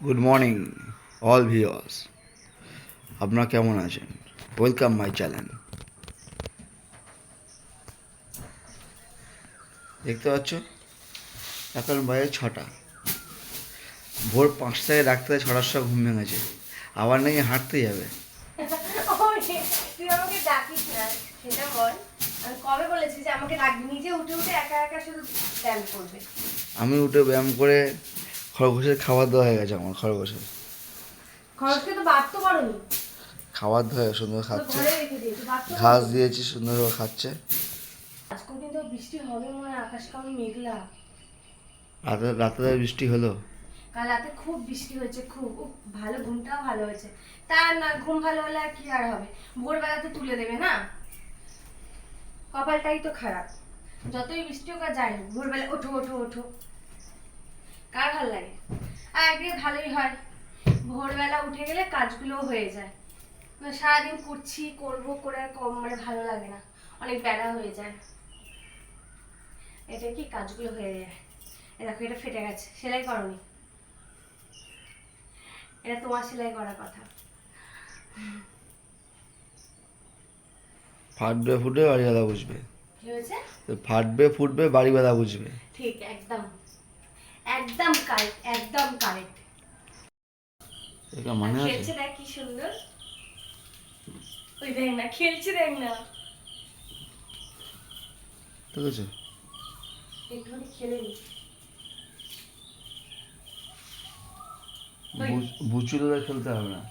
Good morning all viewers, আপনারা কেমন আছেন? Welcome my channel. দেখতে পাচ্ছ এখন বাজে 6টা, ভোর 5টায় ডাকতে 6টার সময় ঘুম ভেঙেছে, আবার নাকি হাঁটতে যাবে। তুই আমাকে ডাকিস না, সেটা বল। আমি কবে বলেছি যে আমাকে ডাকবি? নিজে উঠে উঠে একা একা শুধু ব্যায়াম করবে। আমি উঠে ব্যায়াম করে খরগোশের খাবার দেওয়া হয়ে গেছে। আমার খরগোশের খরচকে তো বাড়তে পারোনি, খাবার দেওয়া সুন্দর খাচ্ছে, ঘরে রেখে দিয়েছি, বাড়তে ঘাস দিয়েছি সুন্দরভাবে খাচ্ছে। আজকে কিন্তু বৃষ্টি হবে মনে হয়, আকাশ কেমন মেঘলা। রাতে রাতে বৃষ্টি হলো। কাল রাতে খুব বৃষ্টি হয়েছে, খুব ভালো, ঘুমটাও ভালো হয়েছে। তার না, ঘুম ভালো হলে আর কি আর হবে? ভোরবেলাতে তুলে দেবে না, কপালটাই তো খারাপ। যতই বৃষ্টি হোক আর যাই হোক, ভোরবেলা ওঠো ওঠো ওঠো, কার ভালো লাগে? আর একদিকে ভালোই হয়, ভোরবেলা উঠে গেলে কাজগুলো হয়ে যায়। সারাদিন করছি করবো করে আর কম মানে ভালো লাগে না, অনেক বেড়া হয়ে যায়। এটা কি কাজগুলো হয়ে যায়। দেখো এটা ফেটে গেছে, সেলাই করনি, এটা তোমার সেলাই করার কথা। ফাটবে ফুটবে বাড়িওয়ালা বুঝবে। কি হয়েছে? ফাটবে ফুটবে বাড়িওয়ালা বুঝবে। ঠিক, একদম একদম কারেক্ট, একদম কারেক্ট। এটা মানে আছে। খেলছে দেখ কি সুন্দর, ওই দেখ না খেলছে, দেখ না ঠিক আছে, একটুখানি খেলে নি। বুচুলেরা খেলতে হবে না,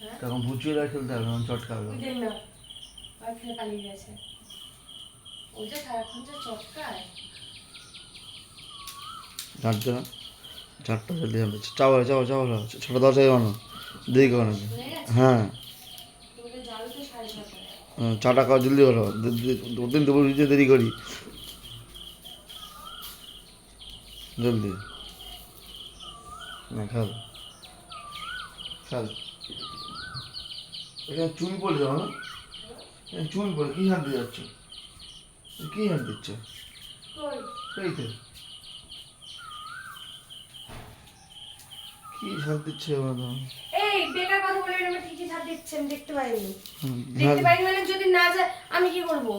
হ্যাঁ? তখন বুচুলেরা খেলতে হবে না, চটকা হবে। ওই দেখ না, আর খেলে পালিয়ে গেছে। ওই যে সারাক্ষণ যে চটকায়। ঝাঁটতে না, ঝাঁটটা জলদি ঝাঁটতে চাওয়া চাওয়া চাওয়া 6টা 10 এগানো দেরি করো না। শুনে গেছে হ্যাঁ, তোদের যাবে তো 6:30টায়। চাটা খাওয়া জলদি করো, দুদিন দুপুর দিতে দেরি করি, জলদি না খেল খেল। এখানে চুল পড়ে যাও না, চুল পড়ে কী হাত দিয়ে যাচ্ছ, কী হাত দিচ্ছ? কই? এই তো কী হাত দিচ্ছে এবার তো? এই বেকার কথা বলে আমি ঠিকই ছাড় দিচ্ছি, আমি দেখতে পাইনি। ঝাঁট, দেখতে পাইনি মানে যদি না যায় আমি কি করবো?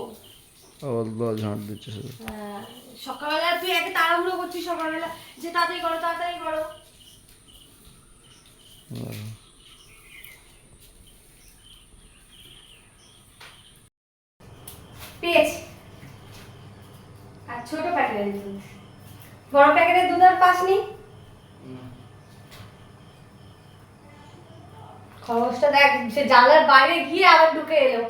আবার ঝাঁট দিচ্ছে শুধু। সকালবেলা তুই একে তাড়াহুড়ো করছিস, সকালবেলা যে তাড়াতাড়ি করো তাড়াতাড়ি করো। পেয়েছি। আর ছোট প্যাকেটের দুধ, বড় প্যাকেটের দুধ আর পাসনি। খরচটা দেখ, সে জানলার বাইরে গিয়ে আবার ঢুকে এলো।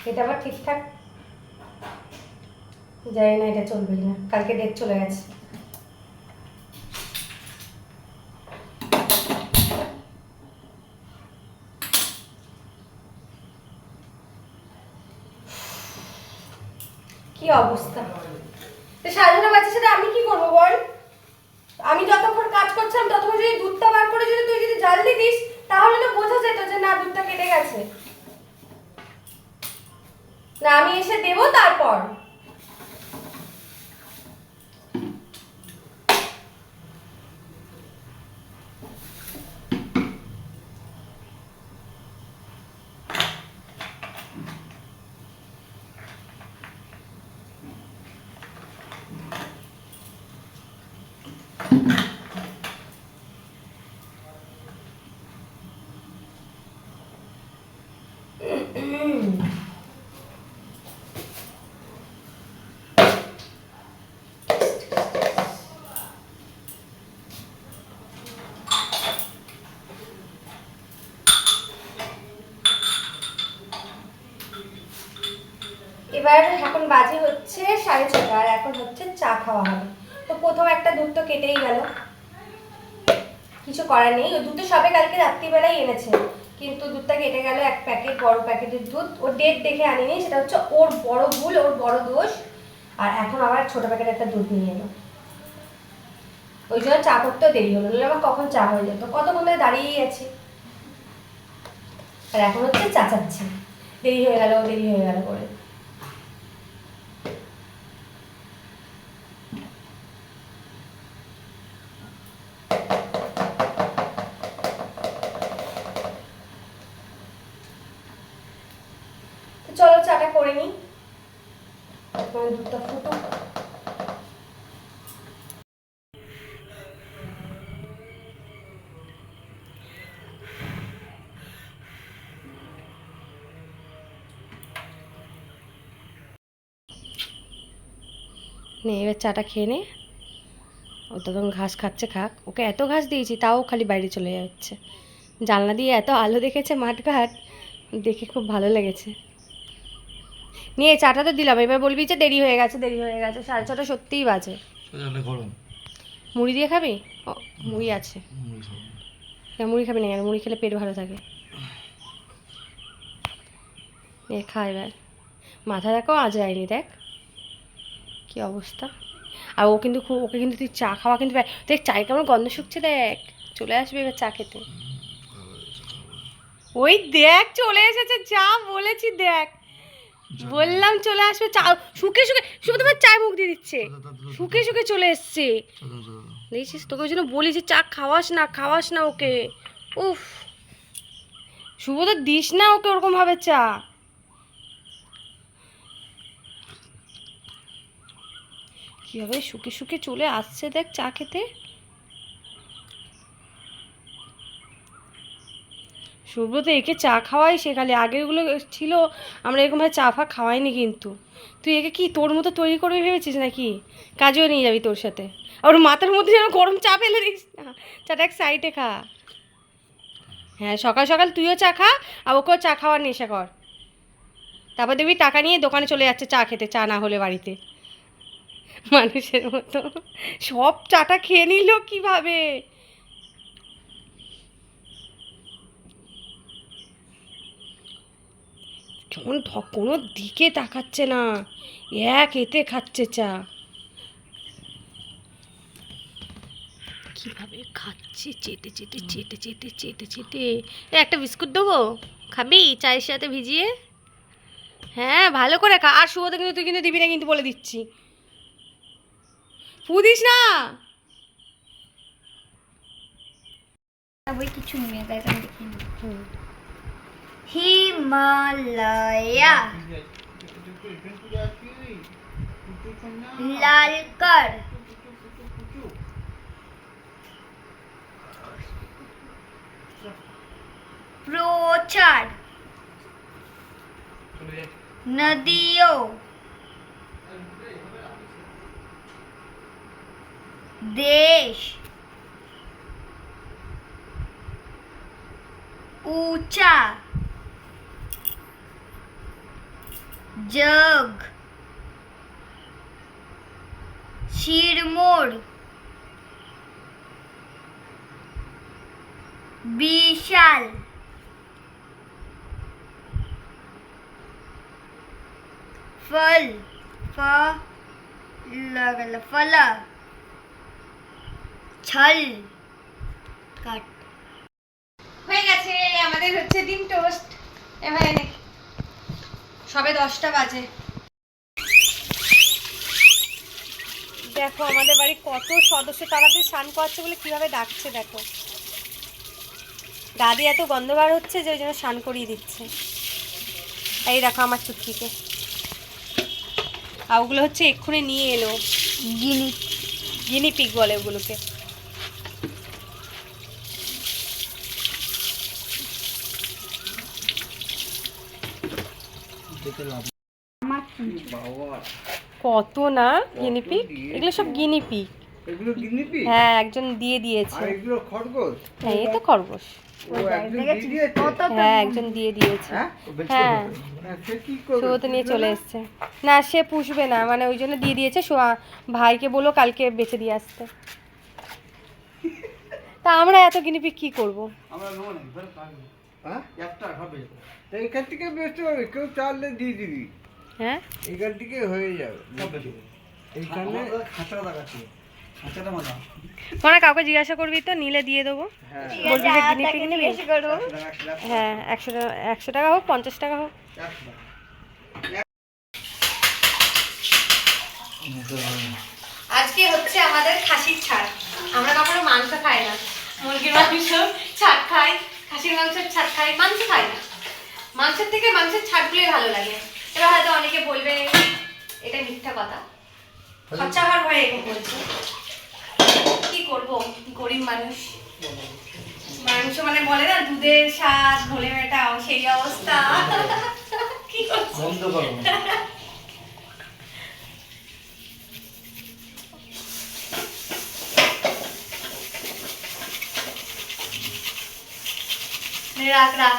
এটা আবার ঠিকঠাক জানি না, এটা চলবে না, কালকে ডেট চলে গেছে। কি অবস্থা! সাজানো বাচ্চার সাথে আমি কি করবো বল? আমি যতক্ষণ কাজ করছিলাম ততক্ষণ যদি দুধটা বার করে যদি তুই যদি জাল দিতিস, তাহলে তো বোঝা যেত যে না দুধটা কেটে গেছে। না আমি এসে দেবো তারপর। এবার এখন বাজে হচ্ছে 6:30, আর এখন হচ্ছে চা খাওয়া হবে। তো প্রথম একটা দুধ তো কেটেই গেল, কিছু করার নেই। ওই দুধটা সবে কালকে রাত্রিবেলায় এনেছে, কিন্তু দুধটা কেটে গেল। এক প্যাকেট, বড় প্যাকেটের দুধ, ওর ডেট দেখে আনিনি, সেটা হচ্ছে ওর বড় ভুল, ওর বড় দোষ। আর এখন আবার ছোট প্যাকেটের একটা দুধ নিয়ে এলো। ওই জন্য চা করতেও দেরি হলো, নাহলে আমার কখন চা হয়ে যেত, কতক্ষণ ধরে দাঁড়িয়েই আছি। আর এখন হচ্ছে চাচাচ্ছি, দেরি হয়ে গেল দেরি হয়ে গেল করে। তো চলো চাটা করে নিই, তারপরে দুধটা ফুটুক। নে এবার চাটা খেয়ে নে, ও তো তখন ঘাস খাচ্ছে, খাক, ওকে এত ঘাস দিয়েছি তাও খালি বাইরে চলে যাচ্ছে। জানলা দিয়ে এত আলো দেখেছে মাঠ ঘাট, দেখে খুব ভালো লেগেছে। নিয়ে চাটা তো দিলাম, এবার বলবি যে দেরি হয়ে গেছে দেরি হয়ে গেছে, 6:30 সত্যিই বাজে। গরম মুড়ি দিয়ে খাবি? ও মুড়ি আছে। মুড়ি খাবি না কেন? মুড়ি খেলে পেট ভালো থাকে। এ খা এবার, মাথা দেখো আজ যায়নি, দেখ কি অবস্থা। আর ও কিন্তু খুব, ওকে কিন্তু তুই চা খাওয়া কিন্তু দেখ, চায়ের কেমন গন্ধ শুকছে, দেখ চলে আসবে এবার চা খেতে। ওই দেখ চলে এসেছে, যা বলেছি দেখ, বললাম চলে আসবে, চা শুকে শুকে, শুধু তোমার চায় মুখ দিয়ে দিচ্ছে, শুকে শুকে চলে এসছে। দেখছিস, তোকে ওই জন্য বলি যে চা খাওয়াস না, খাওয়াস না ওকে। উফ, শুভ তো দিস না ওকে ওরকম ভাবে চা। কিভাবে শুকে শুকে চলে আসছে দেখ চা খেতে। সুব্রত একে চা খাওয়াই শেখালে, আগেরগুলো ছিল আমরা এরকমভাবে চা ফা খাওয়াইনি কিন্তু। তুই একে কি তোর মতো তৈরি করবি ভেবেছিস নাকি? কাজেও নিয়ে যাবি তোর সাথে, আর ওর মাথার মধ্যে যেন গরম চা ফেলে দিস না, চাটা এক সাইডে খা। হ্যাঁ সকাল সকাল তুইও চা খা, আর ওকেও চা খাওয়ার নেশা কর, তারপর দেখবি টাকা নিয়ে দোকানে চলে যাচ্ছে চা খেতে, চা না হলে বাড়িতে, মানুষের মতো সব চাটা খেয়ে নিল কিভাবে। কেমন কোনো দিকে তাকাচ্ছে না, এক এতে খাচ্ছে চা, কিভাবে খাচ্ছে চেটে চেটে চেটে চেটে চেটে চেটে। একটা বিস্কুট দেবো, খাবি চায়ের সাথে ভিজিয়ে? হ্যাঁ ভালো করে খা, আর শুয়োতে কিন্তু তুই কিন্তু দিবি না কিন্তু বলে দিচ্ছি, ফু দিস না। বই কিছু নেই, তাই আমি দেখি হিমালয়া লালকর প্রচার नदियों देश ऊंचा जग शिरमोर विशाल फल फल छल काट হয়ে গেছে আমাদের হচ্ছে ডিম টোস্ট। এবার সবে 10টা বাজে। দেখো আমাদের বাড়ি কত সদস্য, তাড়াতাড়ি স্নান করাচ্ছে বলে কিভাবে ডাকছে দেখো। দাদি এত গন্ধ বার হচ্ছে যে ওই জন্য স্নান করিয়ে দিচ্ছে। এই দেখো আমার চুটকিকে, আর ওগুলো হচ্ছে এক্ষুনি নিয়ে এলো, গিনিপিগ বলে ওগুলোকে। কত না গিনিপিগ, এগুলো সব গিনিপিগ। এগুলো গিনিপি? হ্যাঁ একজন দিয়ে দিয়েছে। আর এগুলো খরগোশ? হ্যাঁ এই তো খরগোশ। ও একজন দিয়ে দিয়েছে? হ্যাঁ একজন দিয়ে দিয়েছে। হ্যাঁ হ্যাঁ সে কি করবে? শুভ তো নিয়ে চলে এসছে। না সে পুষবে না, মানে ওই জন্য দিয়ে দিয়েছে, ভাইকে বলো কালকে বেচে দিয়ে আসতে। তা আমরা এত গিনিপিগ কি করব? আমরা নেব না, এবার পারবো। হ্যাঁ একটা হবে তো এইখান থেকে বেচতে হবে, কেউ চাইলে দিয়ে দিবি। হ্যাঁ এইখান থেকে হয়ে যাবে, এইখানে খাঁচা লাগাচ্ছি। খাঁচাটা মজা। মনে কাউকে জিজ্ঞাসা করবি তো, নিলে দিয়ে দেবো। হ্যাঁ, ঠিক বলবি আছে, যে আর guinea তাকে pig নিবি? জিজ্ঞেস করবো। 100 টাকা, 100 টাকা, হ্যাঁ, 100 টাকা হোক, 50 টাকা হোক। 100 টাকা। মুখে ভালো না। আজকে হচ্ছে আমাদের খাসির ছাড়। আমরা কখনো মাংস খাই না, মুরগির মাংস ছাড় খাই, খাসির মাংসের ছাড় খাই, মাংস খাই না। মাংসের থেকে মাংসের ছাড়গুলোই ভালো লাগে। এবার হয়তো অনেকে বলবে এটা মিথ্যা কথা, খরচা হওয়ার ভয়ে এরকম বলছে। কি করব, গরিব মানুষ। মাংস মানে বলে না দুধের স্বাদ ঘোলে মেটাও, সেই অবস্থা। কি করছো? বন্ধ করো। রাখ রাখ।